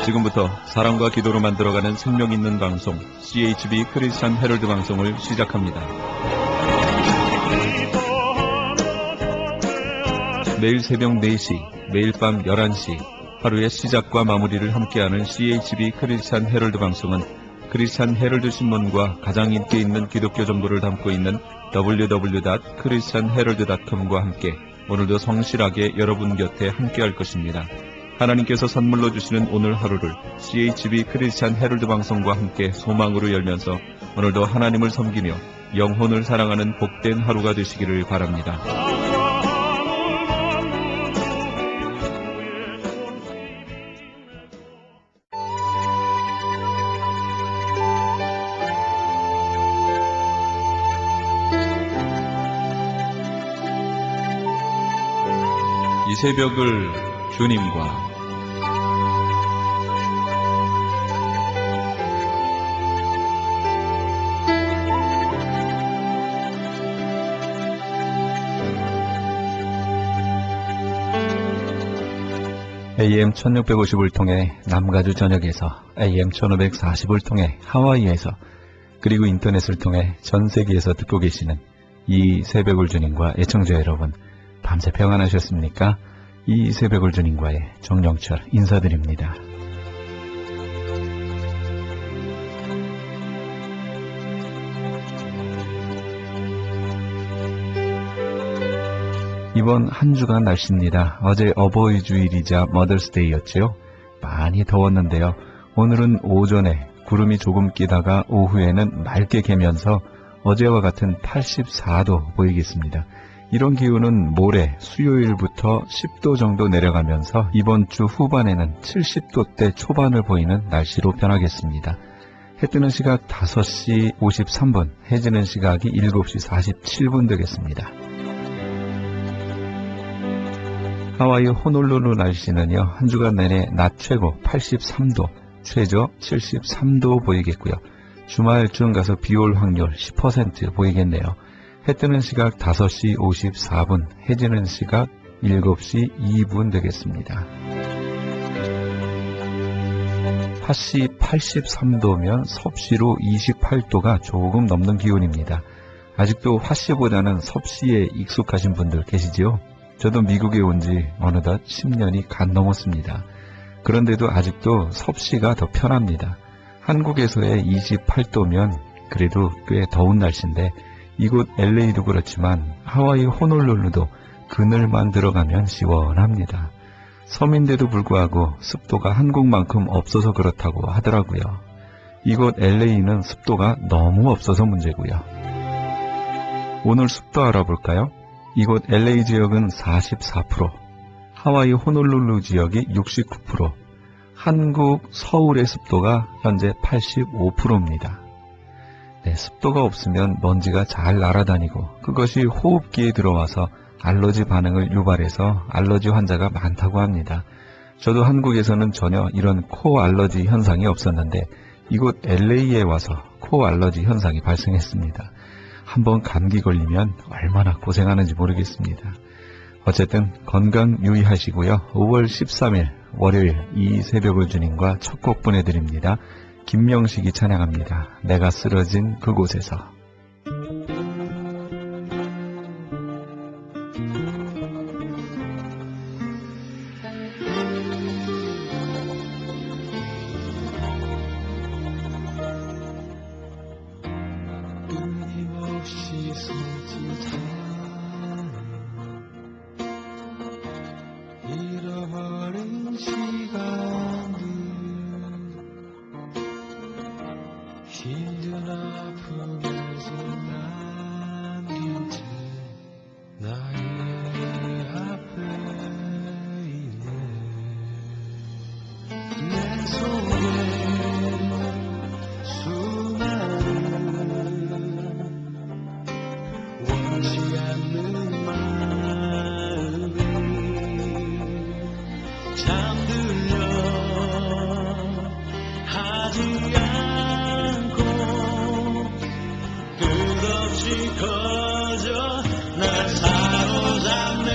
지금부터 사랑과 기도로 만들어가는 생명 있는 방송 CHB 크리스찬 헤럴드 방송을 시작합니다. 매일 새벽 4시, 매일 밤 11시 하루의 시작과 마무리를 함께하는 CHB 크리스찬 헤럴드 방송은 크리스찬 헤럴드 신문과 가장 인기 있는 기독교 정보를 담고 있는 www.christianherald.com과 함께 오늘도 성실하게 여러분 곁에 함께할 것입니다. 하나님께서 선물로 주시는 오늘 하루를 CHB 크리스찬 헤럴드 방송과 함께 소망으로 열면서 오늘도 하나님을 섬기며 영혼을 사랑하는 복된 하루가 되시기를 바랍니다. 이 새벽을 주님과 AM 1650을 통해 남가주 전역에서 AM 1540을 통해 하와이에서 그리고 인터넷을 통해 전 세계에서 듣고 계시는 이 새벽을 주님과 애청자 여러분, 밤새 평안하셨습니까? 이 새벽을 주님과의 정영철 인사드립니다. 이번 한 주간 날씨입니다. 어제 어버이 주일이자 머더스데이였지요. 많이 더웠는데요. 오늘은 오전에 구름이 조금 끼다가 오후에는 맑게 개면서 어제와 같은 84도 보이겠습니다. 이런 기온은 모레 수요일부터 10도 정도 내려가면서 이번 주 후반에는 70도대 초반을 보이는 날씨로 변하겠습니다. 해 뜨는 시각 5시 53분, 해 지는 시각이 7시 47분 되겠습니다. 하와이 호놀룰루 날씨는요, 한 주간 내내 낮 최고 83도, 최저 73도 보이겠고요. 주말쯤 가서 비올 확률 10% 보이겠네요. 해 뜨는 시각 5시 54분, 해 지는 시각 7시 2분 되겠습니다. 팥시 83도면 섭씨로 28도가 조금 넘는 기온입니다. 아직도 화씨보다는 섭씨에 익숙하신 분들 계시지요? 저도 미국에 온 지 어느덧 10년이 간 넘었습니다. 그런데도 아직도 섭씨가 더 편합니다. 한국에서의 28도면 그래도 꽤 더운 날씨인데 이곳 LA도 그렇지만 하와이 호놀룰루도 그늘만 들어가면 시원합니다. 섬인데도 불구하고 습도가 한국만큼 없어서 그렇다고 하더라고요. 이곳 LA는 습도가 너무 없어서 문제고요. 오늘 습도 알아볼까요? 이곳 LA 지역은 44%, 하와이 호놀룰루 지역이 69%, 한국 서울의 습도가 현재 85%입니다. 네, 습도가 없으면 먼지가 잘 날아다니고 그것이 호흡기에 들어와서 알러지 반응을 유발해서 알러지 환자가 많다고 합니다. 저도 한국에서는 전혀 이런 코 알러지 현상이 없었는데 이곳 LA에 와서 코 알러지 현상이 발생했습니다. 한번 감기 걸리면 얼마나 고생하는지 모르겠습니다. 어쨌든 건강 유의하시고요. 5월 13일 월요일 이 새벽을 주님과 첫 곡 보내드립니다. 김명식이 찬양합니다. 내가 쓰러진 그곳에서. 잃어버린 시간들 힘든 아픔에서 남긴 채 나의 앞에 있네. 내 속에 수많은 원치 않는 마음이 잠들려 하지 않고 끝없이 커져 날 사로잡네.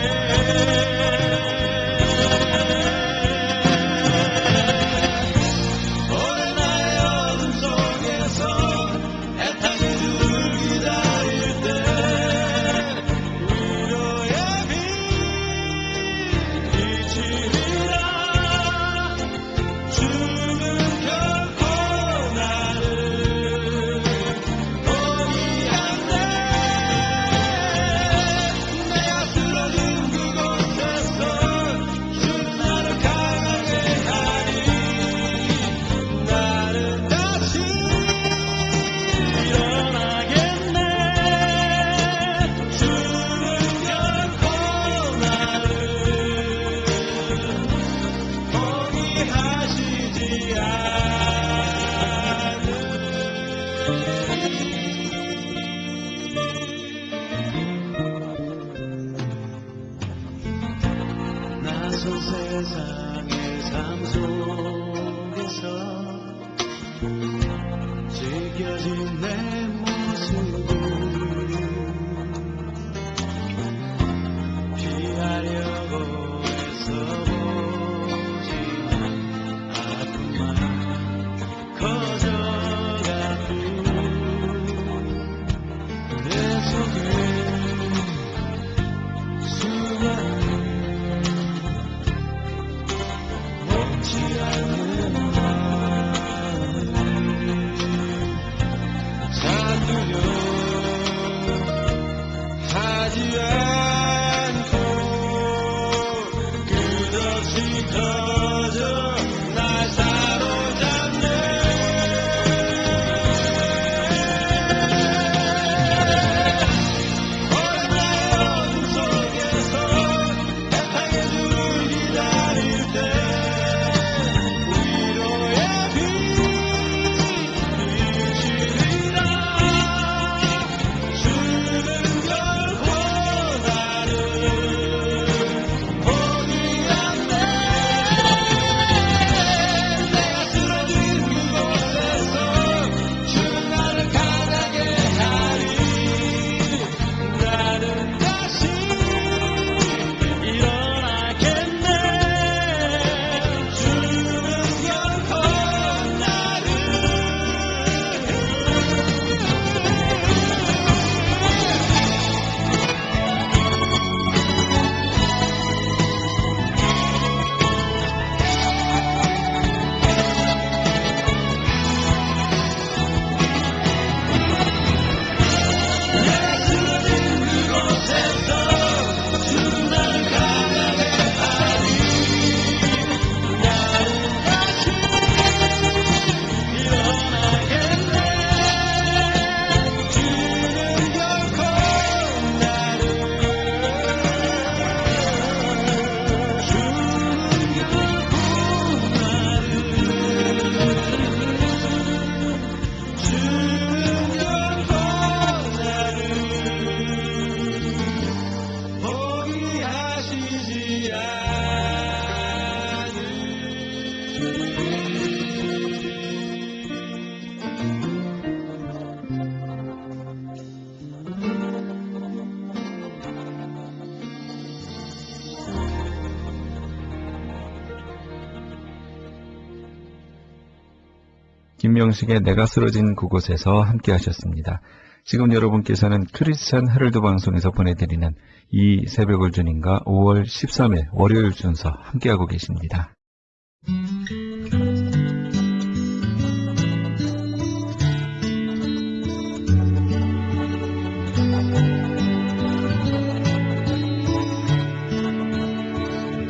김명식의 내가 쓰러진 그곳에서 함께 하셨습니다. 지금 여러분께서는 크리스찬 헤럴드 방송에서 보내드리는 이 새벽을 주님과 5월 13일 월요일 순서 함께하고 계십니다.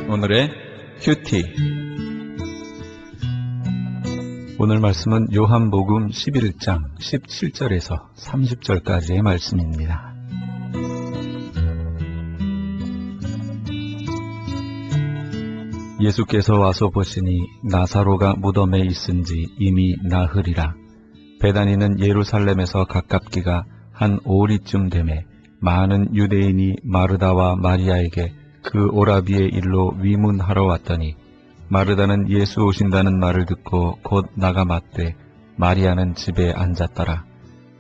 오늘의 큐티. 오늘 말씀은 요한복음 11장 17절에서 30절까지의 말씀입니다. 예수께서 와서 보시니 나사로가 무덤에 있은지 이미 나흘이라. 베다니는 예루살렘에서 가깝기가 한 오리쯤 되매 많은 유대인이 마르다와 마리아에게 그 오라비의 일로 위문하러 왔더니 마르다는 예수 오신다는 말을 듣고 곧 나가 맞되 마리아는 집에 앉았더라.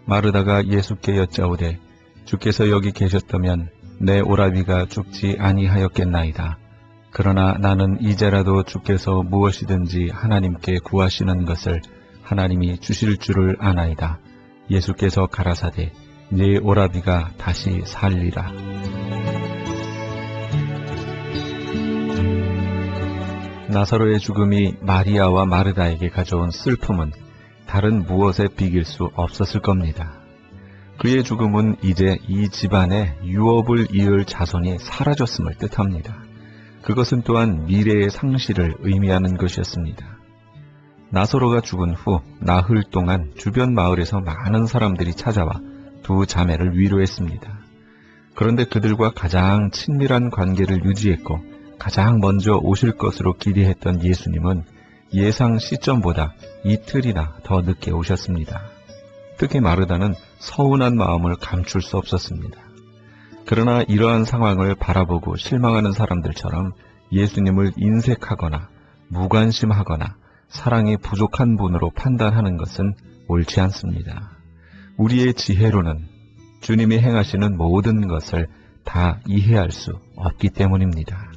마르다가 예수께 여짜오되 주께서 여기 계셨다면 내 오라비가 죽지 아니하였겠나이다. 그러나 나는 이제라도 주께서 무엇이든지 하나님께 구하시는 것을 하나님이 주실 줄을 아나이다. 예수께서 가라사대 네 오라비가 다시 살리라. 나사로의 죽음이 마리아와 마르다에게 가져온 슬픔은 다른 무엇에 비길 수 없었을 겁니다. 그의 죽음은 이제 이 집안의 유업을 이을 자손이 사라졌음을 뜻합니다. 그것은 또한 미래의 상실을 의미하는 것이었습니다. 나사로가 죽은 후 나흘 동안 주변 마을에서 많은 사람들이 찾아와 두 자매를 위로했습니다. 그런데 그들과 가장 친밀한 관계를 유지했고 가장 먼저 오실 것으로 기대했던 예수님은 예상 시점보다 이틀이나 더 늦게 오셨습니다. 특히 마르다는 서운한 마음을 감출 수 없었습니다. 그러나 이러한 상황을 바라보고 실망하는 사람들처럼 예수님을 인색하거나 무관심하거나 사랑이 부족한 분으로 판단하는 것은 옳지 않습니다. 우리의 지혜로는 주님이 행하시는 모든 것을 다 이해할 수 없기 때문입니다.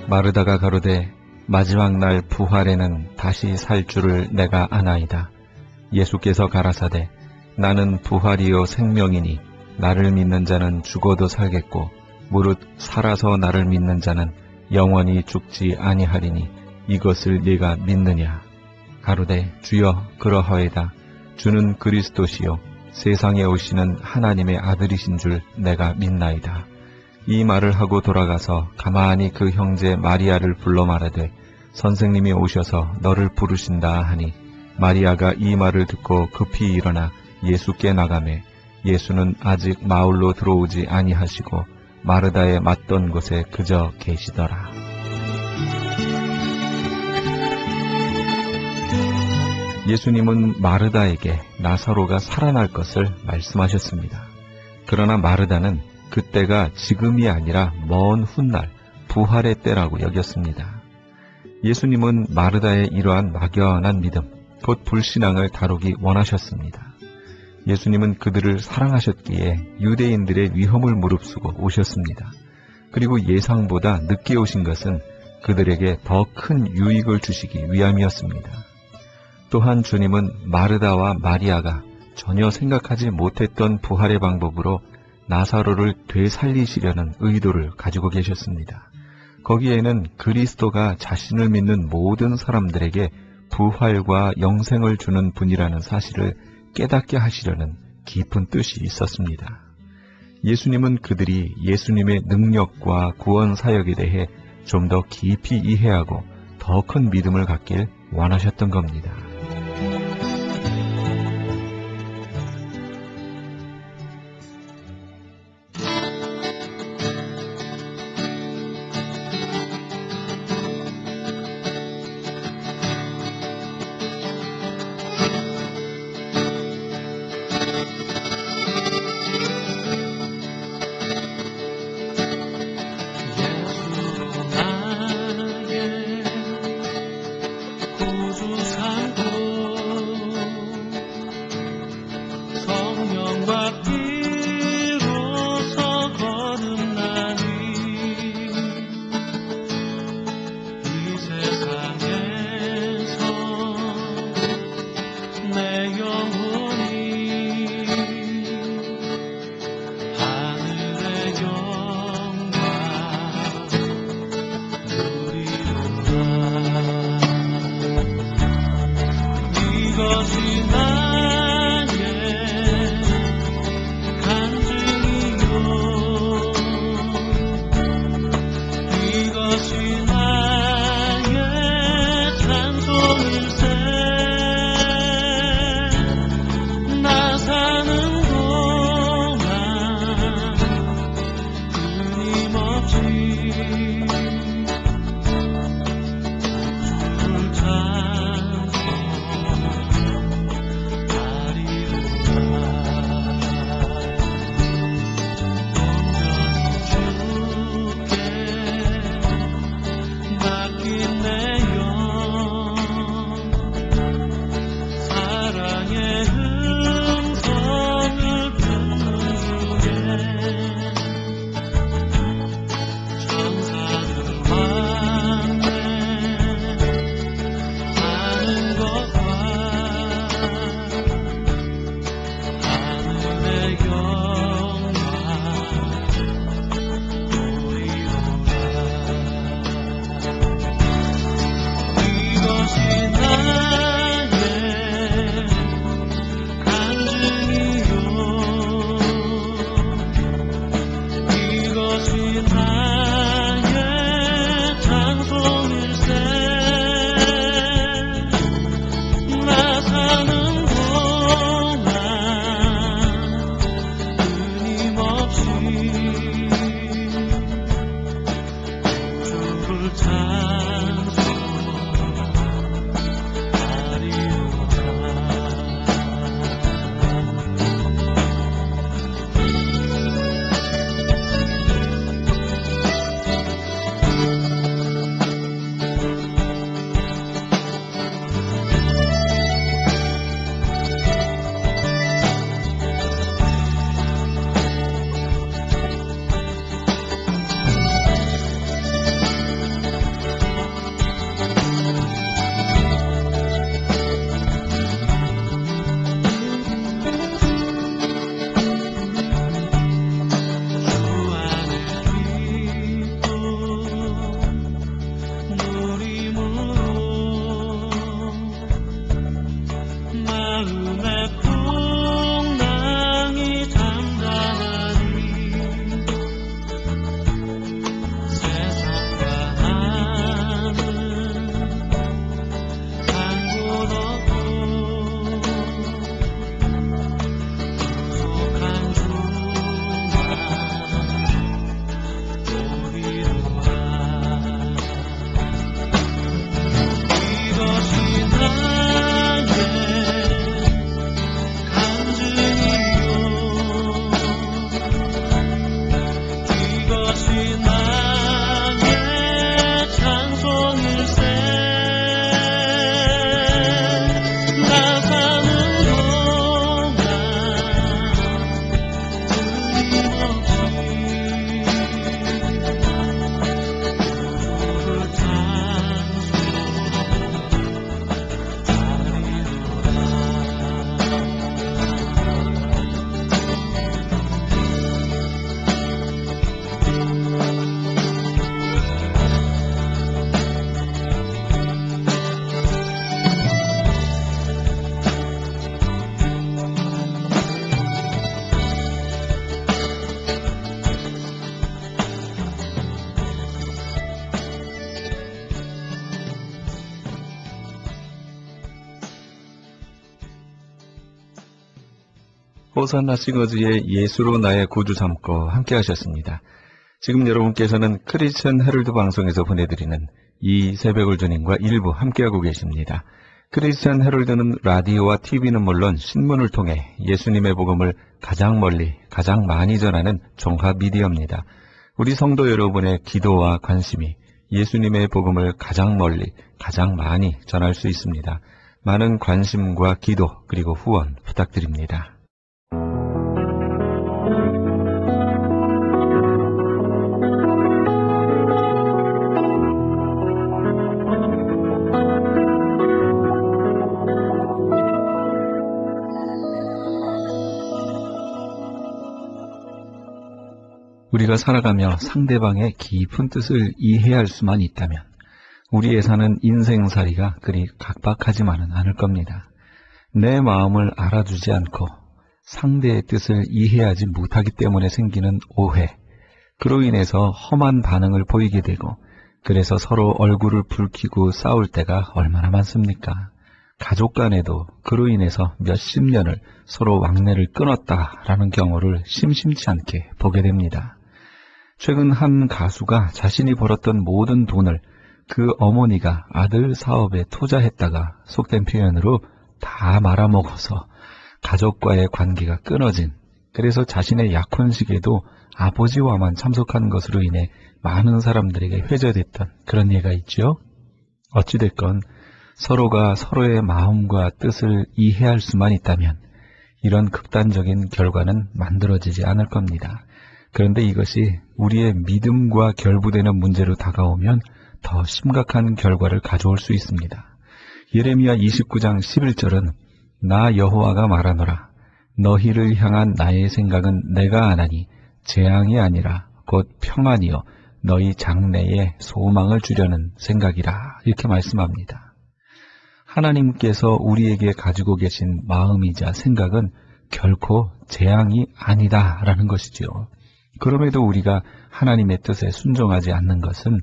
마르다가 가로되 마지막 날 부활에는 다시 살 줄을 내가 아나이다. 예수께서 가라사대 나는 부활이요 생명이니 나를 믿는 자는 죽어도 살겠고 무릇 살아서 나를 믿는 자는 영원히 죽지 아니하리니 이것을 네가 믿느냐. 가로되 주여 그러하이다. 주는 그리스도시요 세상에 오시는 하나님의 아들이신 줄 내가 믿나이다. 이 말을 하고 돌아가서 가만히 그 형제 마리아를 불러 말하되 선생님이 오셔서 너를 부르신다 하니 마리아가 이 말을 듣고 급히 일어나 예수께 나가매 예수는 아직 마을로 들어오지 아니하시고 마르다에 맞던 곳에 그저 계시더라. 예수님은 마르다에게 나사로가 살아날 것을 말씀하셨습니다. 그러나 마르다는 그때가 지금이 아니라 먼 훗날 부활의 때라고 여겼습니다. 예수님은 마르다의 이러한 막연한 믿음, 곧 불신앙을 다루기 원하셨습니다. 예수님은 그들을 사랑하셨기에 유대인들의 위험을 무릅쓰고 오셨습니다. 그리고 예상보다 늦게 오신 것은 그들에게 더 큰 유익을 주시기 위함이었습니다. 또한 주님은 마르다와 마리아가 전혀 생각하지 못했던 부활의 방법으로 나사로를 되살리시려는 의도를 가지고 계셨습니다. 거기에는 그리스도가 자신을 믿는 모든 사람들에게 부활과 영생을 주는 분이라는 사실을 깨닫게 하시려는 깊은 뜻이 있었습니다. 예수님은 그들이 예수님의 능력과 구원 사역에 대해 좀 더 깊이 이해하고 더 큰 믿음을 갖길 원하셨던 겁니다. 구주 삼고 호산나 시거즈의 예수로 나의 구주 삼고 함께 하셨습니다. 지금 여러분께서는 크리스천 헤럴드 방송에서 보내드리는 이 새벽을 주님과 일부 함께하고 계십니다. 크리스천 헤럴드는 라디오와 TV는 물론 신문을 통해 예수님의 복음을 가장 멀리, 가장 많이 전하는 종합 미디어입니다. 우리 성도 여러분의 기도와 관심이 예수님의 복음을 가장 멀리, 가장 많이 전할 수 있습니다. 많은 관심과 기도 그리고 후원 부탁드립니다. 우리가 살아가며 상대방의 깊은 뜻을 이해할 수만 있다면 우리의 사는 인생살이가 그리 각박하지만은 않을 겁니다. 내 마음을 알아주지 않고 상대의 뜻을 이해하지 못하기 때문에 생기는 오해, 그로 인해서 험한 반응을 보이게 되고 그래서 서로 얼굴을 붉히고 싸울 때가 얼마나 많습니까? 가족 간에도 그로 인해서 몇십 년을 서로 왕래를 끊었다라는 경우를 심심치 않게 보게 됩니다. 최근 한 가수가 자신이 벌었던 모든 돈을 그 어머니가 아들 사업에 투자했다가 속된 표현으로 다 말아먹어서 가족과의 관계가 끊어진, 그래서 자신의 약혼식에도 아버지와만 참석한 것으로 인해 많은 사람들에게 회자됐던 그런 예가 있죠. 어찌됐건 서로가 서로의 마음과 뜻을 이해할 수만 있다면 이런 극단적인 결과는 만들어지지 않을 겁니다. 그런데 이것이 우리의 믿음과 결부되는 문제로 다가오면 더 심각한 결과를 가져올 수 있습니다. 예레미야 29장 11절은 나 여호와가 말하노라. 너희를 향한 나의 생각은 내가 아나니 재앙이 아니라 곧 평안이요 너희 장래에 소망을 주려는 생각이라, 이렇게 말씀합니다. 하나님께서 우리에게 가지고 계신 마음이자 생각은 결코 재앙이 아니다라는 것이지요. 그럼에도 우리가 하나님의 뜻에 순종하지 않는 것은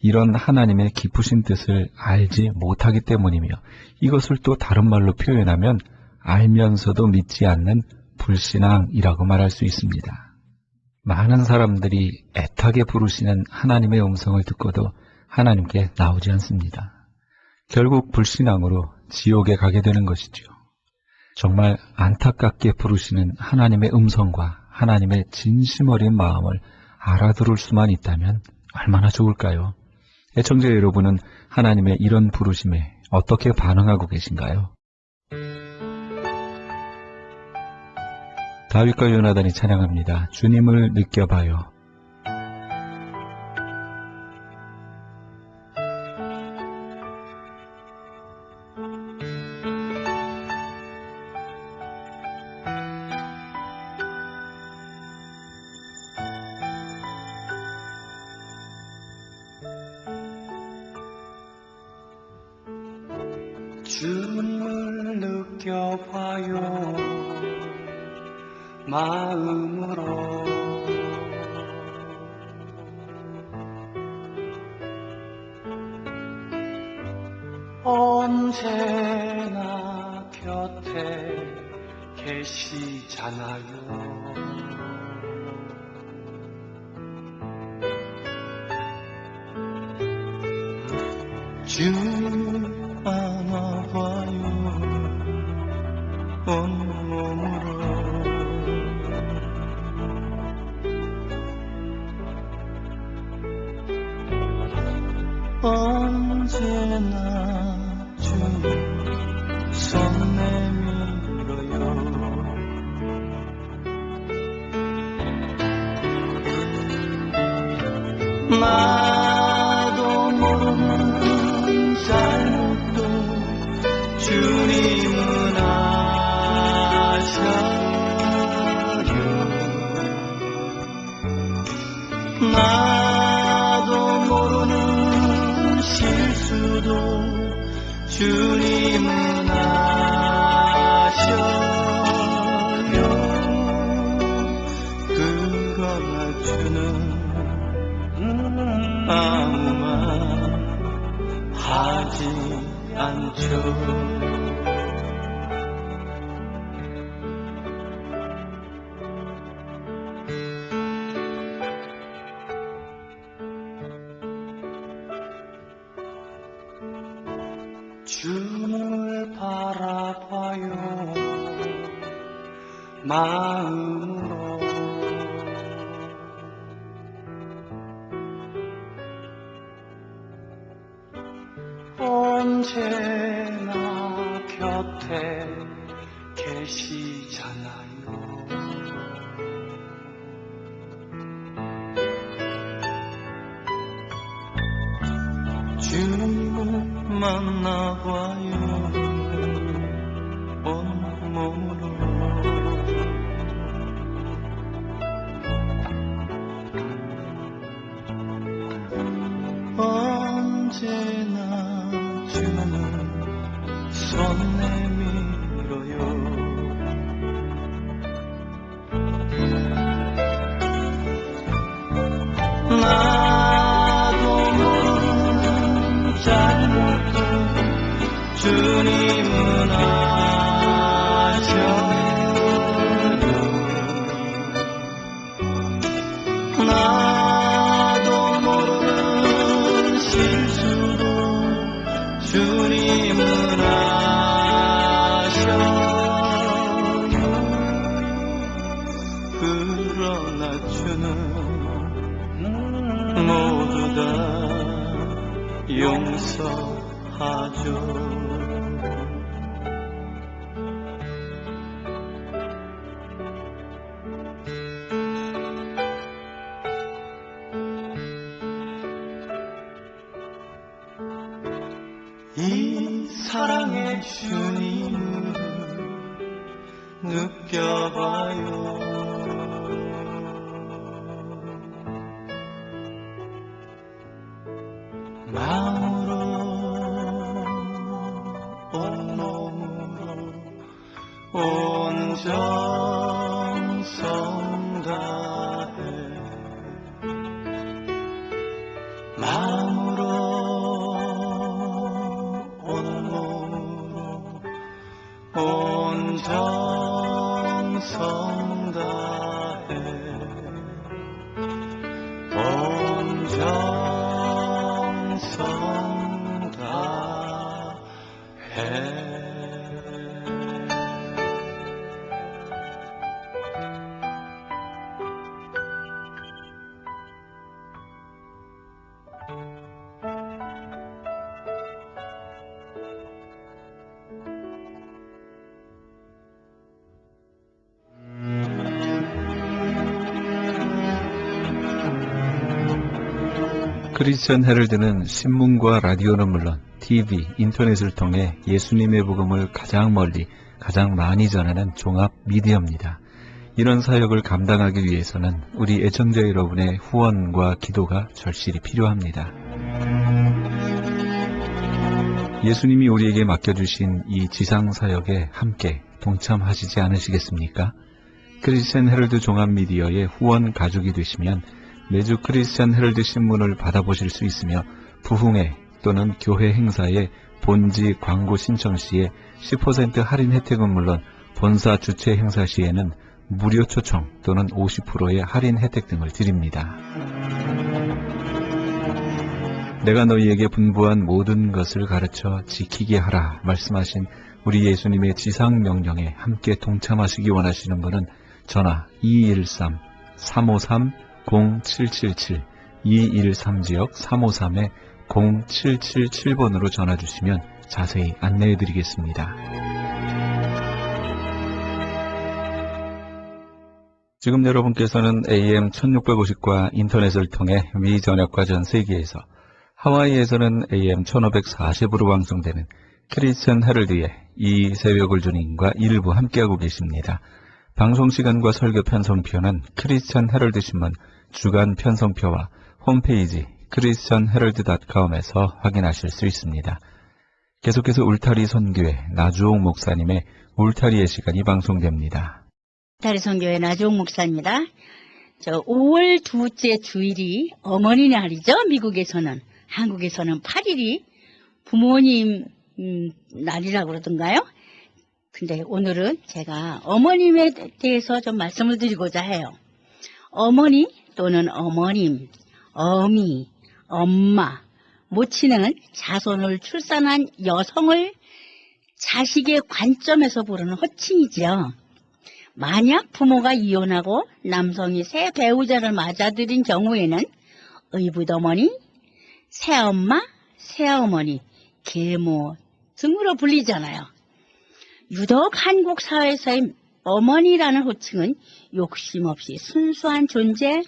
이런 하나님의 깊으신 뜻을 알지 못하기 때문이며, 이것을 또 다른 말로 표현하면 알면서도 믿지 않는 불신앙이라고 말할 수 있습니다. 많은 사람들이 애타게 부르시는 하나님의 음성을 듣고도 하나님께 나오지 않습니다. 결국 불신앙으로 지옥에 가게 되는 것이죠. 정말 안타깝게 부르시는 하나님의 음성과 하나님의 진심 어린 마음을 알아들을 수만 있다면 얼마나 좋을까요? 애청자 여러분은 하나님의 이런 부르심에 어떻게 반응하고 계신가요? 다윗과 요나단이 찬양합니다. 주님을 느껴봐요. 주님을 느껴봐요 마음으로 언제나 곁에 계시잖아요. 주 안아봐요 온몸으로 언제나 주 손 내밀어요. 나도 모르는 잘못도 주님은 아셔요. 나도 모르는 실수도 주님은 아셔요. 그러나 주는 아무 말 하지 않죠. 주를 바라봐요 마음으로 언제나 곁에 계시잖아요. 주님을 만나봐요 온몸으로 언제나 주는 손 내밀어요. 나도 모르는 잘못도 주님은 아셔요. 나도 모르는 실수도 주님은 아셔요. 그러나 주는 모두 다 용서하죠. 이 사랑의 주님을 느껴봐요. 마음으로 온몸으로 온 정성 다해 마음으로 온몸으로 온 정성 다해 온 정성 다해 크리스천 헤럴드는 신문과 라디오는 물론 TV, 인터넷을 통해 예수님의 복음을 가장 멀리, 가장 많이 전하는 종합 미디어입니다. 이런 사역을 감당하기 위해서는 우리 애청자 여러분의 후원과 기도가 절실히 필요합니다. 예수님이 우리에게 맡겨주신 이 지상사역에 함께 동참하시지 않으시겠습니까? 크리스천 헤럴드 종합 미디어의 후원 가족이 되시면 매주 크리스천 헤럴드 신문을 받아보실 수 있으며 부흥회 또는 교회 행사에 본지 광고 신청 시에 10% 할인 혜택은 물론 본사 주최 행사 시에는 무료 초청 또는 50%의 할인 혜택 등을 드립니다. 내가 너희에게 분부한 모든 것을 가르쳐 지키게 하라 말씀하신 우리 예수님의 지상 명령에 함께 동참하시기 원하시는 분은 전화 213-353-0777 213지역 353-0777번으로 전화주시면 자세히 안내해드리겠습니다. 지금 여러분께서는 AM 1650과 인터넷을 통해 미전역과 전 세계에서 하와이에서는 AM 1540으로 방송되는 크리스천 헤럴드의 이 새벽을 주님과 일부 함께하고 계십니다. 방송시간과 설교 편성표는 크리스천 헤럴드 신문 주간 편성표와 홈페이지 christianherald.com에서 확인하실 수 있습니다. 계속해서 울타리 선교회 나주옥 목사님의 울타리의 시간이 방송됩니다. 울타리 선교회 나주옥 목사입니다. 5월 둘째 주일이 어머니 날이죠. 미국에서는. 한국에서는 8일이 부모님 날이라고 그러던가요? 근데 오늘은 제가 어머님에 대해서 좀 말씀을 드리고자 해요. 어머니 또는 어머님, 어미, 엄마, 모친은 자손을 출산한 여성을 자식의 관점에서 부르는 호칭이지요. 만약 부모가 이혼하고 남성이 새 배우자를 맞아들인 경우에는 의붓어머니, 새엄마, 새어머니, 계모 등으로 불리잖아요. 유독 한국 사회에서의 어머니라는 호칭은 욕심 없이 순수한 존재,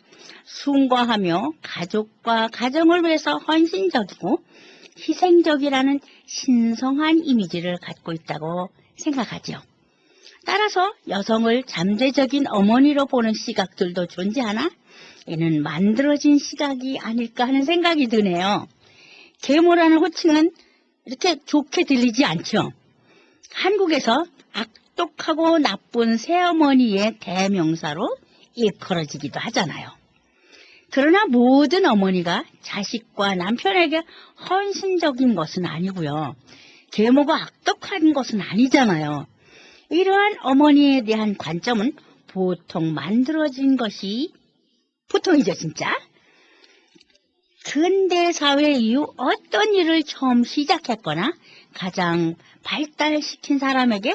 숭고하며 가족과 가정을 위해서 헌신적이고 희생적이라는 신성한 이미지를 갖고 있다고 생각하죠. 따라서 여성을 잠재적인 어머니로 보는 시각들도 존재하나 이는 만들어진 시각이 아닐까 하는 생각이 드네요. 계모라는 호칭은 이렇게 좋게 들리지 않죠. 한국에서 악독하고 나쁜 새어머니의 대명사로 일컬어지기도 하잖아요. 그러나 모든 어머니가 자식과 남편에게 헌신적인 것은 아니고요. 계모가 악독한 것은 아니잖아요. 이러한 어머니에 대한 관점은 보통 만들어진 것이 보통이죠, 진짜. 근대 사회 이후 어떤 일을 처음 시작했거나 가장 발달시킨 사람에게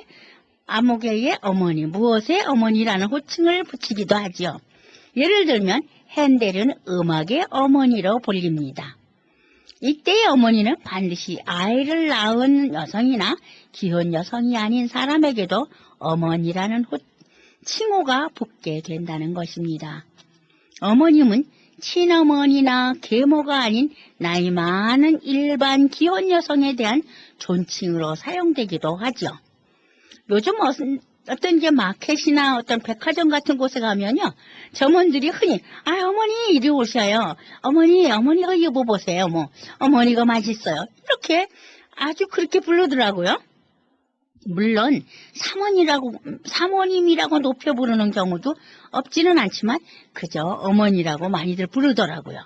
아무개의 어머니, 무엇의 어머니라는 호칭을 붙이기도 하지요. 예를 들면 핸델은 음악의 어머니로 불립니다. 이때의 어머니는 반드시 아이를 낳은 여성이나 기혼 여성이 아닌 사람에게도 어머니라는 칭호가 붙게 된다는 것입니다. 어머님은 친어머니나 계모가 아닌 나이 많은 일반 기혼 여성에 대한 존칭으로 사용되기도 하죠. 요즘 어떤 게 마켓이나 어떤 백화점 같은 곳에 가면요, 점원들이 흔히 어머니 이리 오셔요. 어머니가 이거 보세요. 어머니가 맛있어요. 이렇게 아주 그렇게 부르더라고요. 물론 사모님이라고 높여 부르는 경우도 없지는 않지만 그저 어머니라고 많이들 부르더라고요.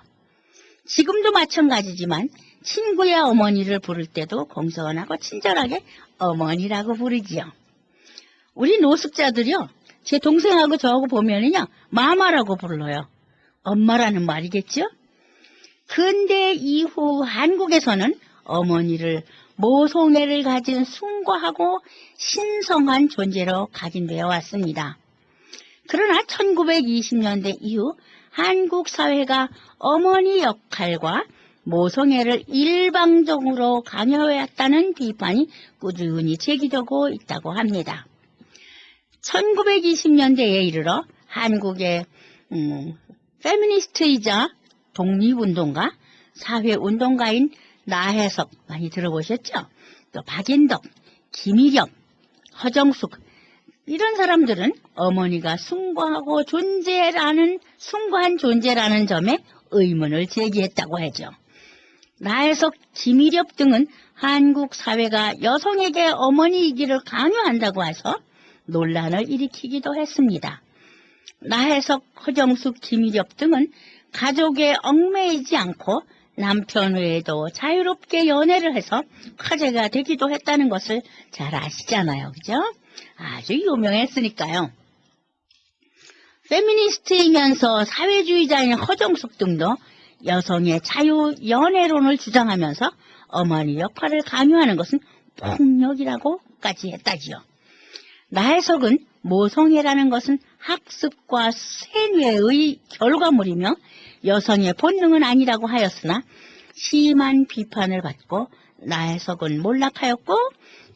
지금도 마찬가지지만 친구의 어머니를 부를 때도 공손하고 친절하게 어머니라고 부르지요. 우리 노숙자들이요, 제 동생하고 저하고 보면은요, 마마라고 불러요. 엄마라는 말이겠죠? 근대 이후 한국에서는 어머니를 모성애를 가진 숭고하고 신성한 존재로 각인되어 왔습니다. 그러나 1920년대 이후 한국 사회가 어머니 역할과 모성애를 일방적으로 강요해왔다는 비판이 꾸준히 제기되고 있다고 합니다. 1920년대에 이르러 한국의 페미니스트이자 독립운동가, 사회운동가인 나혜석 많이 들어보셨죠? 또 박인덕, 김일엽, 허정숙 이런 사람들은 어머니가 숭고한 존재라는 점에 의문을 제기했다고 하죠. 나혜석, 김일엽 등은 한국 사회가 여성에게 어머니이기를 강요한다고 해서 논란을 일으키기도 했습니다. 나혜석, 허정숙, 김일엽 등은 가족에 얽매이지 않고 남편 외에도 자유롭게 연애를 해서 화제가 되기도 했다는 것을 잘 아시잖아요. 그죠? 아주 유명했으니까요. 페미니스트이면서 사회주의자인 허정숙 등도 여성의 자유 연애론을 주장하면서 어머니 역할을 강요하는 것은 폭력이라고까지 했다지요. 나혜석은 모성애라는 것은 학습과 세뇌의 결과물이며 여성의 본능은 아니라고 하였으나 심한 비판을 받고 나혜석은 몰락하였고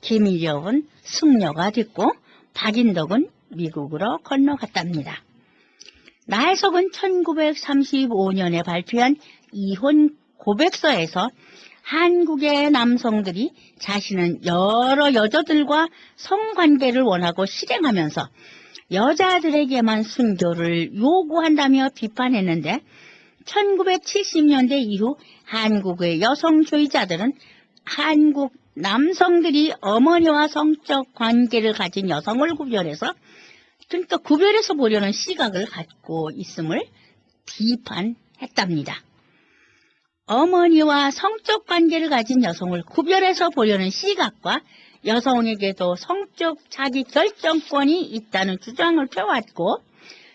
김일엽은 승려가 됐고 박인덕은 미국으로 건너갔답니다. 나혜석은 1935년에 발표한 이혼 고백서에서 한국의 남성들이 자신은 여러 여자들과 성관계를 원하고 실행하면서 여자들에게만 순교를 요구한다며 비판했는데 1970년대 이후 한국의 여성주의자들은 한국 남성들이 어머니와 성적 관계를 가진 여성을 구별해서 보려는 시각을 갖고 있음을 비판했답니다. 어머니와 성적 관계를 가진 여성을 구별해서 보려는 시각과 여성에게도 성적 자기 결정권이 있다는 주장을 펴왔고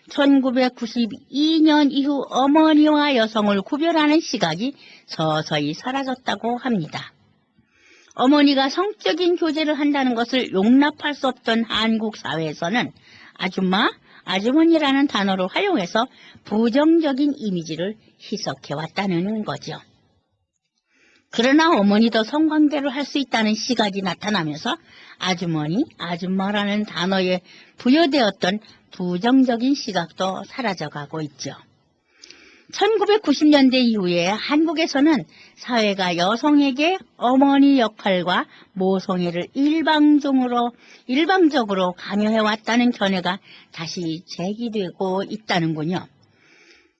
1992년 이후 어머니와 여성을 구별하는 시각이 서서히 사라졌다고 합니다. 어머니가 성적인 교제를 한다는 것을 용납할 수 없던 한국 사회에서는 아줌마, 아주머니라는 단어를 활용해서 부정적인 이미지를 희석해왔다는 거죠. 그러나 어머니도 성관계를 할 수 있다는 시각이 나타나면서 아주머니, 아줌마라는 단어에 부여되었던 부정적인 시각도 사라져가고 있죠. 1990년대 이후에 한국에서는 사회가 여성에게 어머니 역할과 모성애를 일방적으로 강요해왔다는 견해가 다시 제기되고 있다는군요.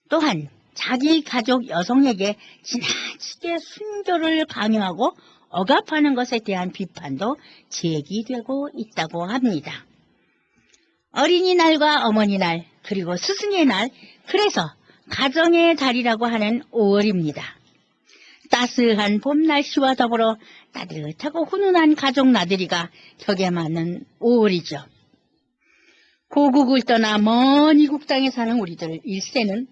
또한 자기 가족 여성에게 지나치게 순교를 강요하고 억압하는 것에 대한 비판도 제기되고 있다고 합니다. 어린이날과 어머니날, 그리고 스승의 날, 그래서 가정의 달이라고 하는 5월입니다. 따스한 봄 날씨와 더불어 따뜻하고 훈훈한 가족 나들이가 격에 맞는 5월이죠. 고국을 떠나 먼 이국 땅에 사는 우리들 일세는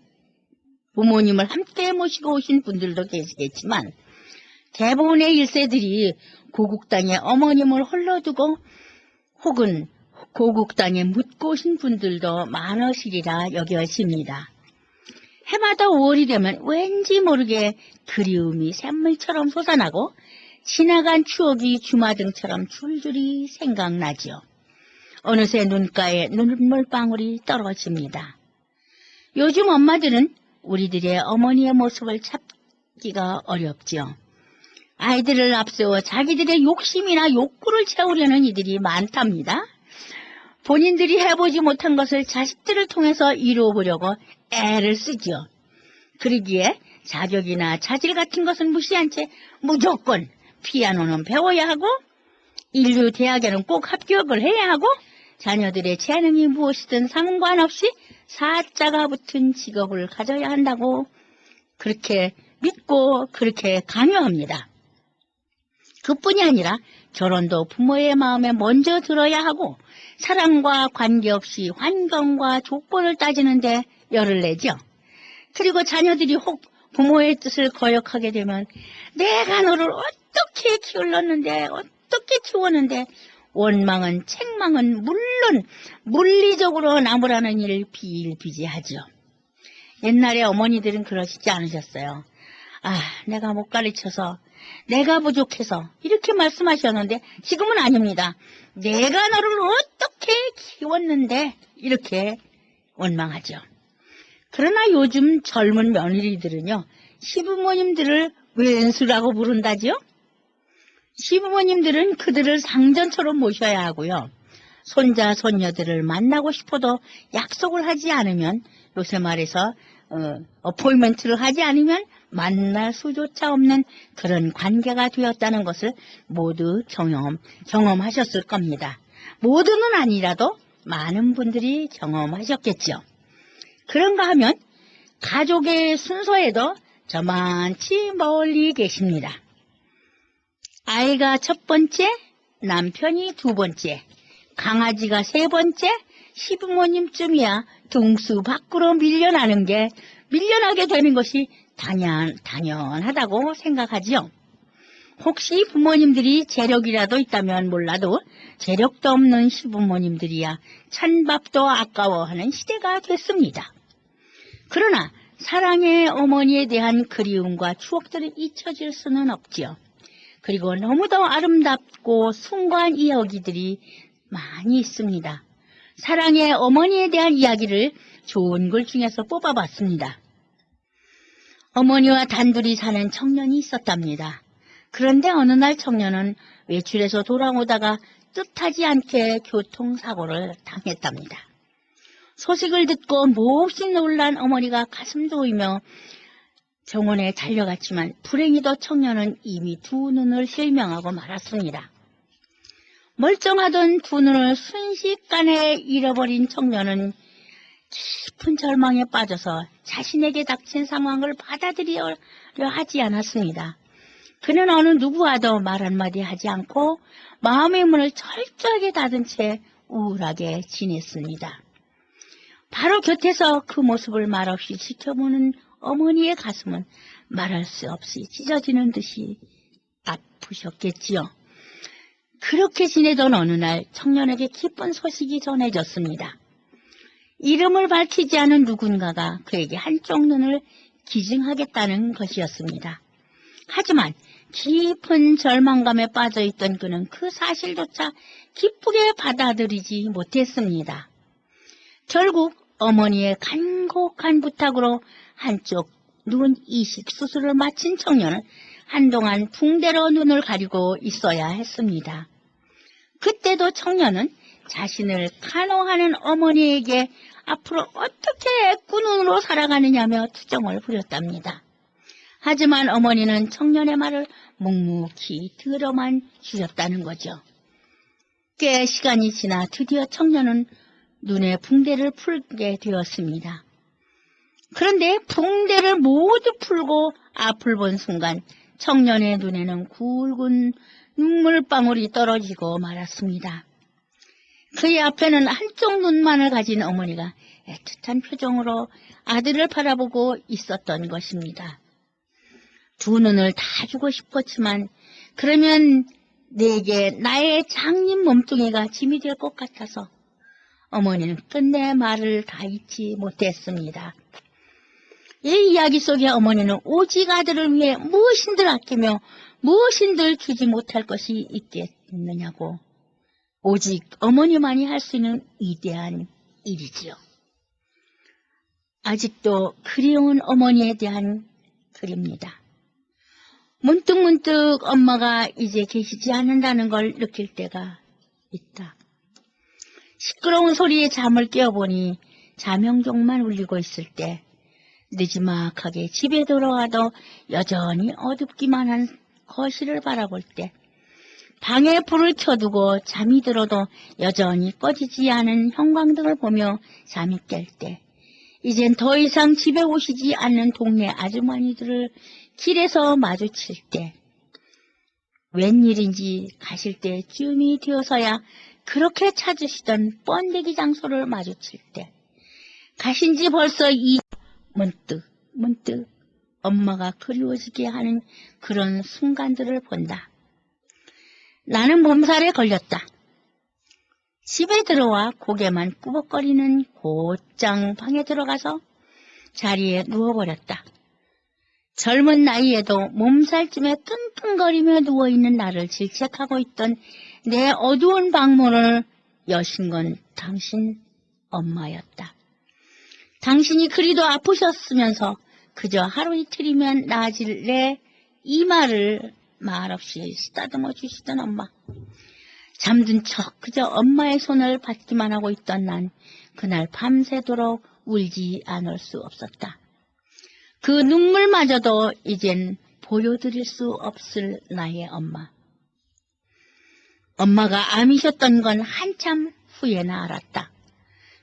부모님을 함께 모시고 오신 분들도 계시겠지만 대부분의 일세들이 고국 땅에 어머님을 홀로 두고 혹은 고국 땅에 묻고 오신 분들도 많으시리라 여겨집니다. 해마다 5월이 되면 왠지 모르게 그리움이 샘물처럼 솟아나고 지나간 추억이 주마등처럼 줄줄이 생각나죠. 어느새 눈가에 눈물방울이 떨어집니다. 요즘 엄마들은 우리들의 어머니의 모습을 찾기가 어렵죠. 아이들을 앞세워 자기들의 욕심이나 욕구를 채우려는 이들이 많답니다. 본인들이 해보지 못한 것을 자식들을 통해서 이루어보려고 애를 쓰죠. 그러기에 자격이나 자질 같은 것은 무시한 채 무조건 피아노는 배워야 하고 인류 대학에는 꼭 합격을 해야 하고 자녀들의 재능이 무엇이든 상관없이 사자가 붙은 직업을 가져야 한다고 그렇게 믿고 그렇게 강요합니다. 그뿐이 아니라 결혼도 부모의 마음에 먼저 들어야 하고 사랑과 관계없이 환경과 조건을 따지는데 열을 내죠. 그리고 자녀들이 혹 부모의 뜻을 거역하게 되면 내가 너를 어떻게 키울렀는데 어떻게 키웠는데 원망은 책망은 물론 물리적으로 나무라는 일을 비일비재하죠. 옛날에 어머니들은 그러시지 않으셨어요. 아, 내가 못 가르쳐서 내가 부족해서 이렇게 말씀하셨는데 지금은 아닙니다. 내가 너를 어떻게 키웠는데 이렇게 원망하죠. 그러나 요즘 젊은 며느리들은요. 시부모님들을 왼수라고 부른다죠. 시부모님들은 그들을 상전처럼 모셔야 하고요. 손자, 손녀들을 만나고 싶어도 약속을 하지 않으면 요새 말해서 어포인먼트를 하지 않으면 만날 수조차 없는 그런 관계가 되었다는 것을 모두 경험하셨을 겁니다. 모두는 아니라도 많은 분들이 경험하셨겠죠. 그런가 하면 가족의 순서에도 저만치 멀리 계십니다. 아이가 첫 번째, 남편이 두 번째, 강아지가 세 번째, 시부모님쯤이야 등수 밖으로 밀려나게 되는 것이 당연하다고 생각하지요. 혹시 부모님들이 재력이라도 있다면 몰라도 재력도 없는 시부모님들이야 찬밥도 아까워하는 시대가 됐습니다. 그러나 사랑의 어머니에 대한 그리움과 추억들을 잊혀질 수는 없지요. 그리고 너무도 아름답고 숭고한 이야기들이 많이 있습니다. 사랑의 어머니에 대한 이야기를 좋은 글 중에서 뽑아봤습니다. 어머니와 단둘이 사는 청년이 있었답니다. 그런데 어느 날 청년은 외출해서 돌아오다가 뜻하지 않게 교통사고를 당했답니다. 소식을 듣고 몹시 놀란 어머니가 가슴 조이며 병원에 달려갔지만 불행히도 청년은 이미 두 눈을 실명하고 말았습니다. 멀쩡하던 두 눈을 순식간에 잃어버린 청년은 깊은 절망에 빠져서 자신에게 닥친 상황을 받아들이려 하지 않았습니다. 그는 어느 누구와도 말 한마디 하지 않고 마음의 문을 철저하게 닫은 채 우울하게 지냈습니다. 바로 곁에서 그 모습을 말없이 지켜보는 어머니의 가슴은 말할 수 없이 찢어지는 듯이 아프셨겠지요. 그렇게 지내던 어느 날 청년에게 기쁜 소식이 전해졌습니다. 이름을 밝히지 않은 누군가가 그에게 한쪽 눈을 기증하겠다는 것이었습니다. 하지만 깊은 절망감에 빠져있던 그는 그 사실조차 기쁘게 받아들이지 못했습니다. 결국 어머니의 간곡한 부탁으로 한쪽 눈 이식 수술을 마친 청년은 한동안 붕대로 눈을 가리고 있어야 했습니다. 그때도 청년은 자신을 간호하는 어머니에게 앞으로 어떻게 애꾸눈으로 살아가느냐며 투정을 부렸답니다. 하지만 어머니는 청년의 말을 묵묵히 들어만 주셨다는 거죠. 꽤 시간이 지나 드디어 청년은 눈에 붕대를 풀게 되었습니다. 그런데 붕대를 모두 풀고 앞을 본 순간 청년의 눈에는 굵은 눈물방울이 떨어지고 말았습니다. 그의 앞에는 한쪽 눈만을 가진 어머니가 애틋한 표정으로 아들을 바라보고 있었던 것입니다. 두 눈을 다 주고 싶었지만 그러면 내게 나의 장님 몸뚱이가 짐이 될 것 같아서 어머니는 끝내 말을 다 잊지 못했습니다. 이 이야기 속에 어머니는 오직 아들을 위해 무엇인들 아끼며 무엇인들 주지 못할 것이 있겠느냐고 오직 어머니만이 할 수 있는 위대한 일이지요. 아직도 그리운 어머니에 대한 글입니다. 문득문득 엄마가 이제 계시지 않는다는 걸 느낄 때가 있다. 시끄러운 소리에 잠을 깨어보니 자명종만 울리고 있을 때 느지막하게 집에 들어와도 여전히 어둡기만 한 거실을 바라볼 때 방에 불을 켜두고 잠이 들어도 여전히 꺼지지 않은 형광등을 보며 잠이 깰 때 이젠 더 이상 집에 오시지 않는 동네 아주머니들을 길에서 마주칠 때 웬일인지 가실 때쯤이 되어서야 그렇게 찾으시던 번데기 장소를 마주칠 때 가신 지 벌써 문득 엄마가 그리워지게 하는 그런 순간들을 본다. 나는 몸살에 걸렸다. 집에 들어와 고개만 꾸벅거리는 곧장 방에 들어가서 자리에 누워버렸다. 젊은 나이에도 몸살쯤에 끙끙거리며 누워있는 나를 질책하고 있던 내 어두운 방문을 여신 건 당신 엄마였다. 당신이 그리도 아프셨으면서 그저 하루 이틀이면 나아질 내 이마를 말없이 쓰다듬어 주시던 엄마. 잠든 척 그저 엄마의 손을 받기만 하고 있던 난 그날 밤새도록 울지 않을 수 없었다. 그 눈물마저도 이젠 보여드릴 수 없을 나의 엄마. 엄마가 암이셨던 건 한참 후에나 알았다.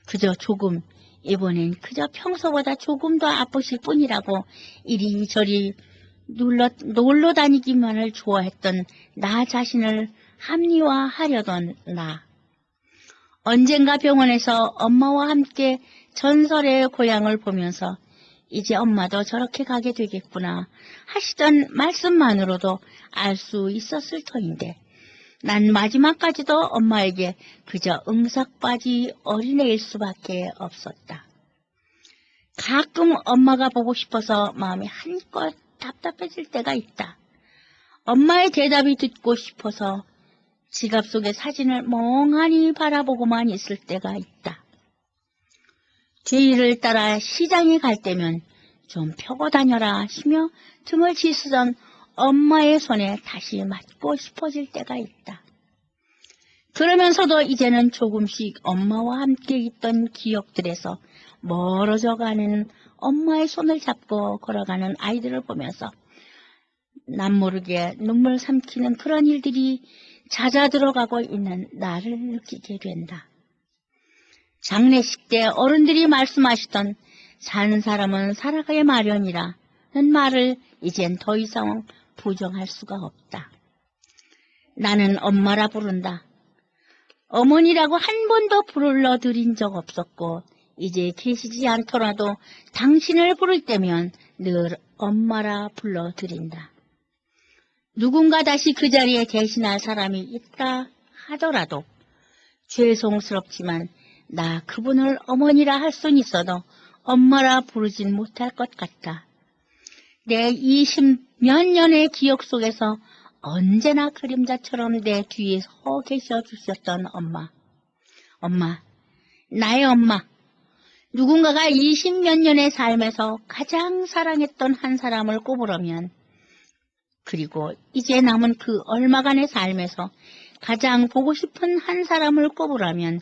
그저 조금, 이번엔 그저 평소보다 조금 더 아프실 뿐이라고 이리저리 놀러 다니기만을 좋아했던 나 자신을 합리화하려던 나. 언젠가 병원에서 엄마와 함께 전설의 고향을 보면서 이제 엄마도 저렇게 가게 되겠구나 하시던 말씀만으로도 알 수 있었을 터인데 난 마지막까지도 엄마에게 그저 응석바지 어린애일 수밖에 없었다. 가끔 엄마가 보고 싶어서 마음이 한껏 답답해질 때가 있다. 엄마의 대답이 듣고 싶어서 지갑 속의 사진을 멍하니 바라보고만 있을 때가 있다. 뒤를 따라 시장에 갈 때면 좀 펴고 다녀라 하시며 틈을 지쓰던 엄마의 손에 다시 맞고 싶어질 때가 있다. 그러면서도 이제는 조금씩 엄마와 함께 있던 기억들에서 멀어져가는 엄마의 손을 잡고 걸어가는 아이들을 보면서 남 모르게 눈물 삼키는 그런 일들이 잦아들어가고 있는 나를 느끼게 된다. 장례식 때 어른들이 말씀하시던 사는 사람은 살아가기 마련이라는 말을 이젠 더 이상 부정할 수가 없다. 나는 엄마라 부른다. 어머니라고 한 번도 불러드린 적 없었고 이제 계시지 않더라도 당신을 부를 때면 늘 엄마라 불러드린다. 누군가 다시 그 자리에 대신할 사람이 있다 하더라도 죄송스럽지만 나 그분을 어머니라 할 순 있어도 엄마라 부르진 못할 것 같다. 내 20몇 년의 기억 속에서 언제나 그림자처럼 내 뒤에 서 계셔 주셨던 엄마. 엄마, 나의 엄마. 누군가가 20몇 년의 삶에서 가장 사랑했던 한 사람을 꼽으려면, 그리고 이제 남은 그 얼마간의 삶에서 가장 보고 싶은 한 사람을 꼽으라면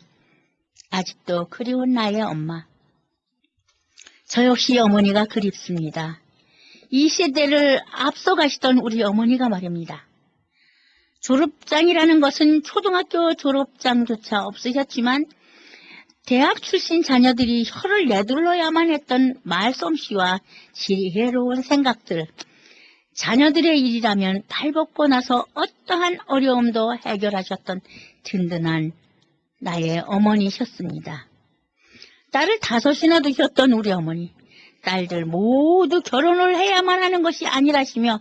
아직도 그리운 나의 엄마. 저 역시 어머니가 그립습니다. 이 세대를 앞서가시던 우리 어머니가 말입니다. 졸업장이라는 것은 초등학교 졸업장조차 없으셨지만 대학 출신 자녀들이 혀를 내둘러야만 했던 말솜씨와 지혜로운 생각들, 자녀들의 일이라면 발벗고 나서 어떠한 어려움도 해결하셨던 든든한 나의 어머니셨습니다. 딸을 5이나 두셨던 우리 어머니, 딸들 모두 결혼을 해야만 하는 것이 아니라시며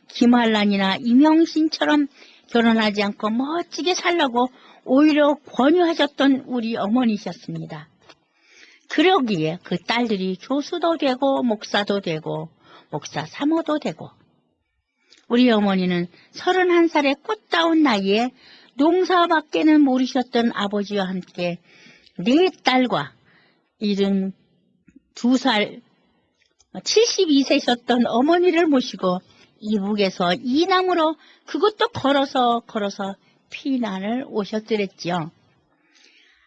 김한란이나 이명신처럼 결혼하지 않고 멋지게 살라고 오히려 권유하셨던 우리 어머니셨습니다. 그러기에 그 딸들이 교수도 되고 목사도 되고 목사 사모도 되고, 우리 어머니는 31살의 꽃다운 나이에 농사밖에는 모르셨던 아버지와 함께 4딸과 72살 72세셨던 어머니를 모시고 이북에서 이남으로 그것도 걸어서 피난을 오셨더랬지요.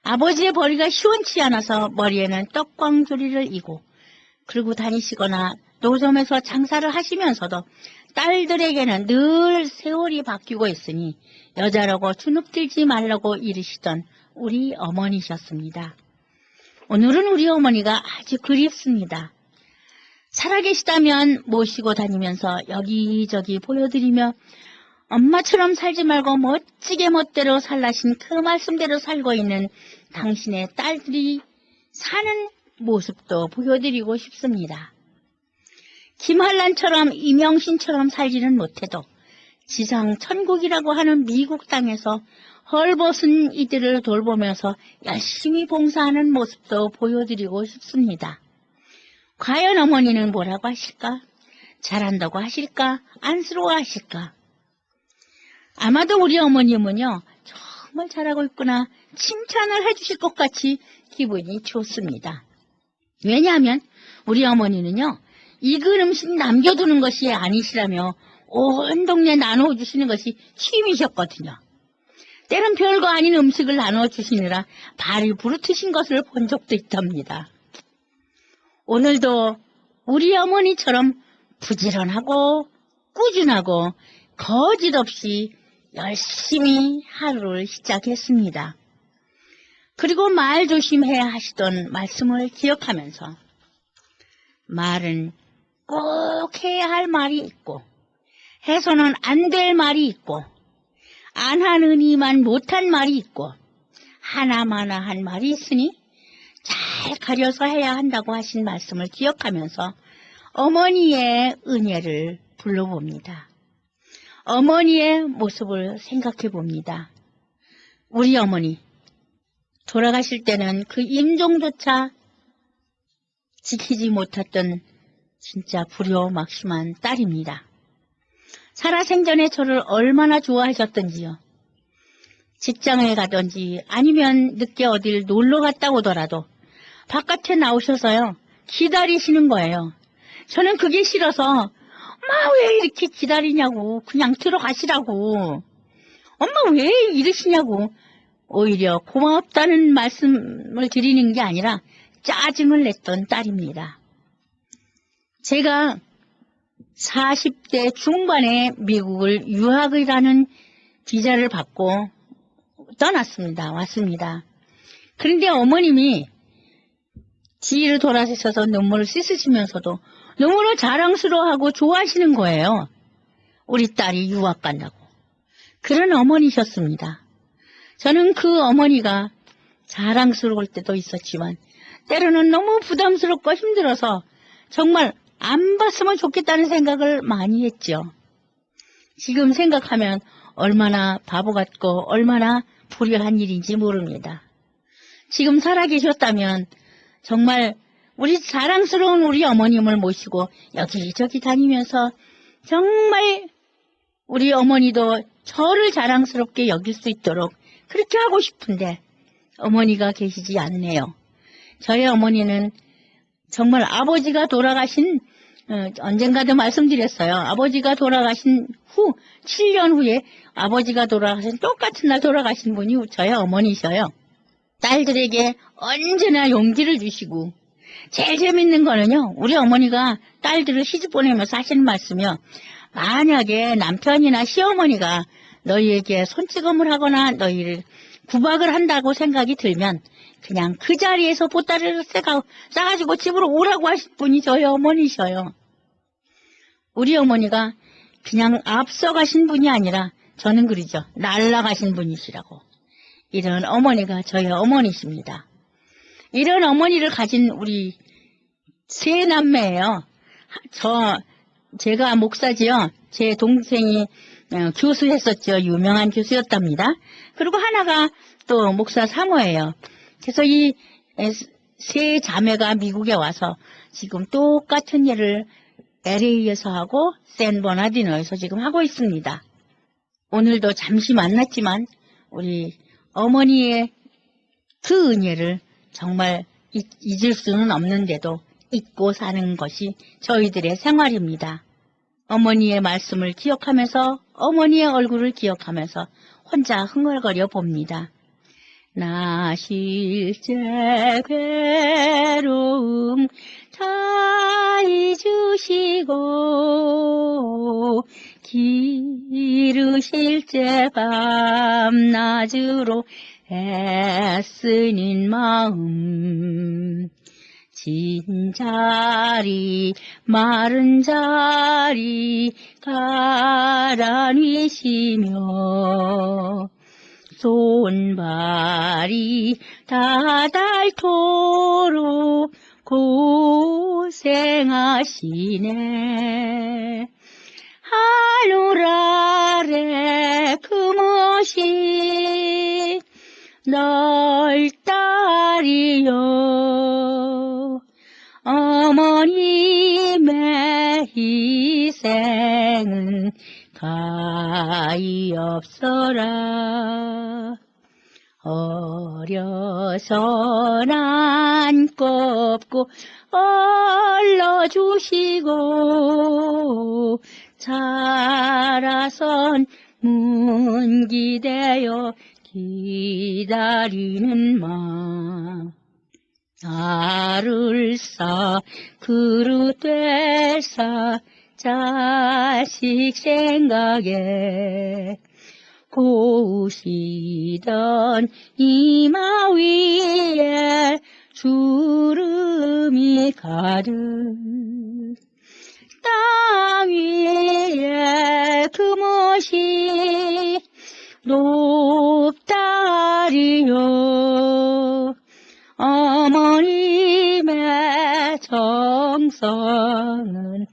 아버지의 벌이가 시원치 않아서 머리에는 떡광조리를 이고 들고 다니시거나 노점에서 장사를 하시면서도 딸들에게는 늘 세월이 바뀌고 있으니 여자라고 주눅들지 말라고 이르시던 우리 어머니셨습니다. 오늘은 우리 어머니가 아주 그립습니다. 살아계시다면 모시고 다니면서 여기저기 보여드리며 엄마처럼 살지 말고 멋지게 멋대로 살라신 그 말씀대로 살고 있는 당신의 딸들이 사는 모습도 보여드리고 싶습니다. 김한란처럼 이명신처럼 살지는 못해도 지상 천국이라고 하는 미국 땅에서 헐벗은 이들을 돌보면서 열심히 봉사하는 모습도 보여드리고 싶습니다. 과연 어머니는 뭐라고 하실까? 잘한다고 하실까? 안쓰러워하실까? 아마도 우리 어머님은요, 정말 잘하고 있구나 칭찬을 해주실 것 같이 기분이 좋습니다. 왜냐하면 우리 어머니는요, 익은 음식 남겨두는 것이 아니시라며 온 동네 나눠주시는 것이 취미셨거든요. 때론 별거 아닌 음식을 나눠주시느라 발이 부르트신 것을 본 적도 있답니다. 오늘도 우리 어머니처럼 부지런하고 꾸준하고 거짓 없이 열심히 하루를 시작했습니다. 그리고 말 조심해야 하시던 말씀을 기억하면서 말은 꼭 해야 할 말이 있고 해서는 안 될 말이 있고 안 하느니만 못한 말이 있고 하나마나 한 말이 있으니 잘 가려서 해야 한다고 하신 말씀을 기억하면서 어머니의 은혜를 불러봅니다. 어머니의 모습을 생각해 봅니다. 우리 어머니 돌아가실 때는 그 임종조차 지키지 못했던 진짜 불효막심한 딸입니다. 살아생전에 저를 얼마나 좋아하셨던지요. 직장에 가든지 아니면 늦게 어딜 놀러 갔다 오더라도 바깥에 나오셔서요 기다리시는 거예요. 저는 그게 싫어서 엄마 왜 이렇게 기다리냐고, 그냥 들어가시라고, 엄마 왜 이러시냐고 오히려 고맙다는 말씀을 드리는 게 아니라 짜증을 냈던 딸입니다. 제가 40대 중반에 미국을 유학이라는 비자를 받고 왔습니다. 그런데 어머님이 뒤로 돌아서셔서 눈물을 씻으시면서도 너무나 자랑스러워하고 좋아하시는 거예요. 우리 딸이 유학 간다고. 그런 어머니셨습니다. 저는 그 어머니가 자랑스러울 때도 있었지만 때로는 너무 부담스럽고 힘들어서 정말 안 봤으면 좋겠다는 생각을 많이 했죠. 지금 생각하면 얼마나 바보 같고 얼마나 불효한 일인지 모릅니다. 지금 살아계셨다면 정말 우리 자랑스러운 우리 어머님을 모시고 여기저기 다니면서 정말 우리 어머니도 저를 자랑스럽게 여길 수 있도록 그렇게 하고 싶은데 어머니가 계시지 않네요. 저희 어머니는 정말 아버지가 돌아가신 언젠가도 말씀드렸어요. 아버지가 돌아가신 후 7년 후에 아버지가 돌아가신 똑같은 날 돌아가신 분이 저희 어머니셔요. 딸들에게 언제나 용기를 주시고 제일 재밌는 거는요. 우리 어머니가 딸들을 시집 보내면서 하시는 말씀이요. 만약에 남편이나 시어머니가 너희에게 손찌검을 하거나 너희를 구박을 한다고 생각이 들면 그냥 그 자리에서 보따리를 싸가지고 집으로 오라고 하신 분이 저희 어머니셔요. 우리 어머니가 그냥 앞서가신 분이 아니라 저는 그러죠. 날아가신 분이시라고. 이런 어머니가 저희 어머니십니다. 이런 어머니를 가진 우리 세 남매예요. 제가 목사지요. 제 동생이 교수했었죠. 유명한 교수였답니다. 그리고 하나가 또 목사 사모예요. 그래서 이 세 자매가 미국에 와서 지금 똑같은 일을 LA에서 하고 샌버나디노에서 지금 하고 있습니다. 오늘도 잠시 만났지만 우리 어머니의 그 은혜를 정말 잊을 수는 없는데도 잊고 사는 것이 저희들의 생활입니다. 어머니의 말씀을 기억하면서 어머니의 얼굴을 기억하면서 혼자 흥얼거려 봅니다. 나 실제 괴로움 다 잊으시고 기르실 제 밤낮으로 애쓰는 마음 진 자리 마른 자리 가라니시며 손발이 다 닳도록 고생하시네. 하늘 아래 금옷이 넓다리요. 어머님의 희생은 가히 없어라. 어려서 안고 업고 얼러주시고 자라선 문 기대어 기다리는 마 나를 싸 그릇되 싸 자식 생각에 고우시던 이마 위에 주름이 가득 땅 위에 금옷이 높다리요. 어머님의 정성은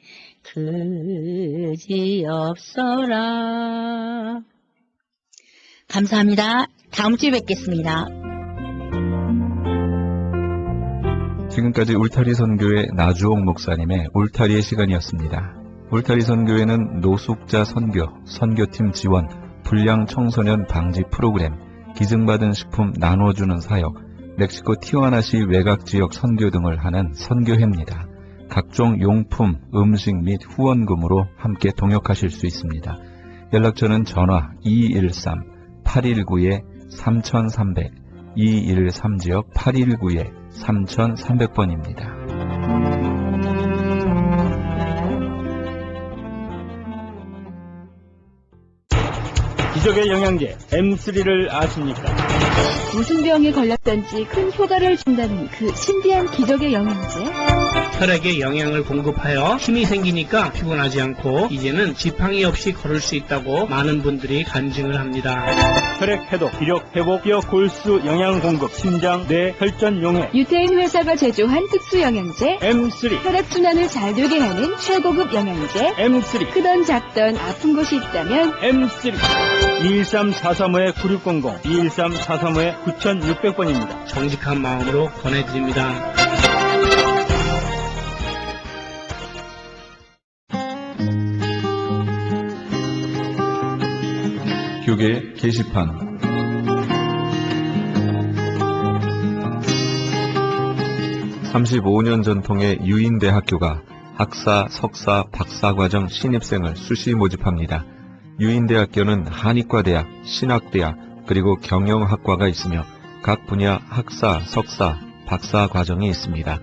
그지없어라. 감사합니다. 다음 주에 뵙겠습니다. 지금까지 울타리 선교회 나주옥 목사님의 울타리의 시간이었습니다. 울타리 선교회는 노숙자 선교, 선교팀 지원, 불량 청소년 방지 프로그램, 기증받은 식품 나눠주는 사역, 멕시코 티와나시 외곽지역 선교 등을 하는 선교회입니다. 각종 용품, 음식 및 후원금으로 함께 동역하실 수 있습니다. 연락처는 전화 213-819-3300, 213지역 819-3300번입니다. 기적의 영양제 M3를 아십니까? 무슨 병에 걸렸던지 큰 효과를 준다는 그 신비한 기적의 영양제. 혈액에 영양을 공급하여 힘이 생기니까 피곤하지 않고 이제는 지팡이 없이 걸을 수 있다고 많은 분들이 간증을 합니다. 혈액 해독, 기력 회복, 뼈 골수 영양 공급, 심장, 뇌, 혈전 용해 유태인 회사가 제조한 특수 영양제. M3, 혈액순환을 잘 되게 하는 최고급 영양제. M3, 크던 작던 아픈 곳이 있다면 M3. 213-435-9600, 213-435-9600번입니다. 정직한 마음으로 권해드립니다. 교계 게시판 (35년) 전통의 유인대학교가 학사, 석사, 박사과정 신입생을 수시 모집합니다. 유인대학교는 한의과대학, 신학대학, 그리고 경영학과가 있으며 각 분야 학사, 석사, 박사과정이 있습니다.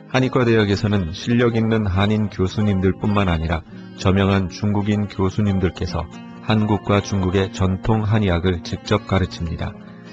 한의과대학에서는 실력 있는 한인 교수님들 뿐만 아니라 저명한 중국인 교수님들께서 한국과 중국의 전통 한의학을 직접 가르칩니다.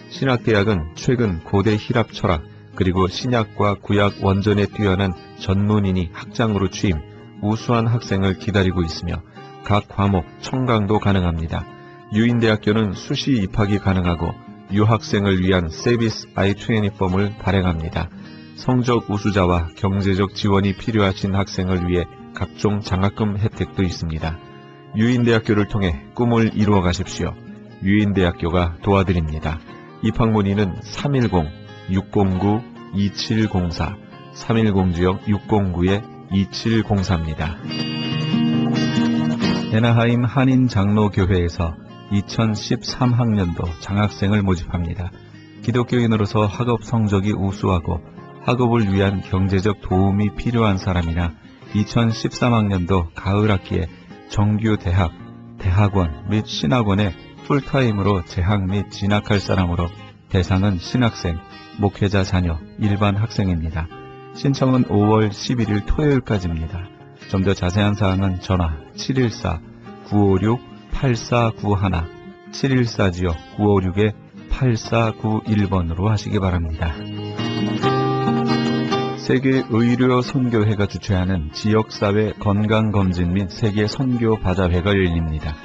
신학대학은 최근 고대 히랍 철학 그리고 신약과 구약 원전에 뛰어난 전문인이 학장으로 취임, 우수한 학생을 기다리고 있으며 각 과목 청강도 가능합니다. 유인대학교는 수시 입학이 가능하고 유학생을 위한 세비스 I-20 펌을 발행합니다. 성적 우수자와 경제적 지원이 필요하신 학생을 위해 각종 장학금 혜택도 있습니다. 유인대학교를 통해 꿈을 이루어 가십시오. 유인대학교가 도와드립니다. 입학 문의는 310-609-2704, 310-609-2704입니다. 에나하임 한인장로교회에서 2013학년도 장학생을 모집합니다. 기독교인으로서 학업 성적이 우수하고 학업을 위한 경제적 도움이 필요한 사람이나 2013학년도 가을 학기에 정규 대학, 대학원 및 신학원에 풀타임으로 재학 및 진학할 사람으로 대상은 신학생, 목회자 자녀, 일반 학생입니다. 신청은 5월 11일 토요일까지입니다. 좀 더 자세한 사항은 전화 714-956-8491, 714-956-8491번으로 하시기 바랍니다. 세계의료선교회가 주최하는 지역사회 건강검진 및 세계선교바자회가 열립니다.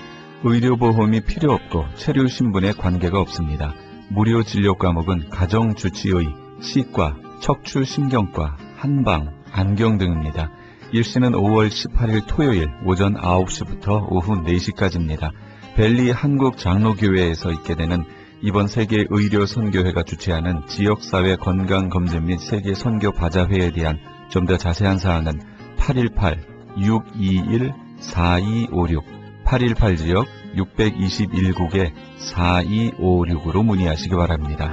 의료보험이 필요 없고 체류신분에 관계가 없습니다. 무료 진료 과목은 가정주치의, 치과, 척추신경과, 한방, 안경 등입니다. 일시는 5월 18일 토요일 오전 9시부터 오후 4시까지입니다. 벨리 한국장로교회에서 있게 되는 이번 세계의료선교회가 주최하는 지역사회 건강검진 및 세계선교바자회에 대한 좀 더 자세한 사항은 818-621-4256, 818지역 621국에 4256으로 문의하시기 바랍니다.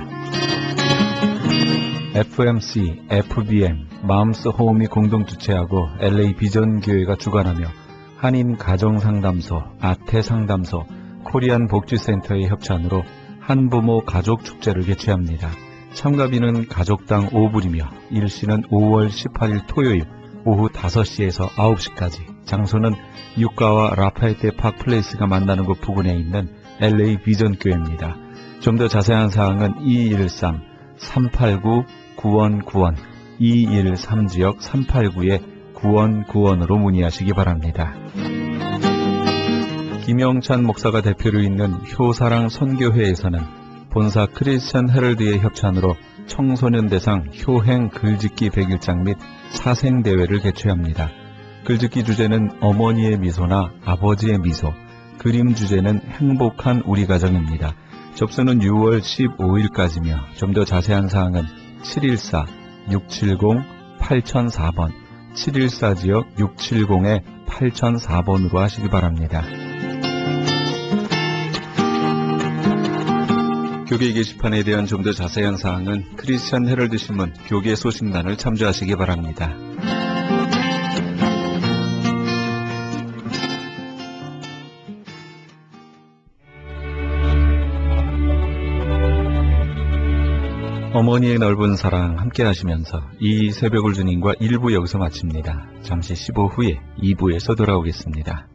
FMC, FBM, 마음스 홈이 공동 주최하고 LA 비전교회가 주관하며 한인 가정상담소, 아태상담소, 코리안 복지센터의 협찬으로 한부모 가족축제를 개최합니다. 참가비는 가족당 5불이며 일시는 5월 18일 토요일 오후 5시에서 9시까지, 장소는 유가와 라파에테 파크플레이스가 만나는 곳 부근에 있는 LA 비전교회입니다. 좀 더 자세한 사항은 213-389-9191, 213지역 389-9191으로 문의하시기 바랍니다. 김영찬 목사가 대표로 있는 효사랑 선교회에서는 본사 크리스천 헤럴드의 협찬으로 청소년 대상 효행 글짓기 100일장 및 사생대회를 개최합니다. 글짓기 주제는 어머니의 미소나 아버지의 미소, 그림 주제는 행복한 우리 가정입니다. 접수는 6월 15일까지며 좀 더 자세한 사항은 714-670-8004번, 714지역 670-8004번으로 하시기 바랍니다. 교계 게시판에 대한 좀 더 자세한 사항은 크리스천 헤럴드 신문 교계 소식란을 참조하시기 바랍니다. 어머니의 넓은 사랑 함께 하시면서 이 새벽을 주님과 1부 여기서 마칩니다. 잠시 15 후에 2부에서 돌아오겠습니다.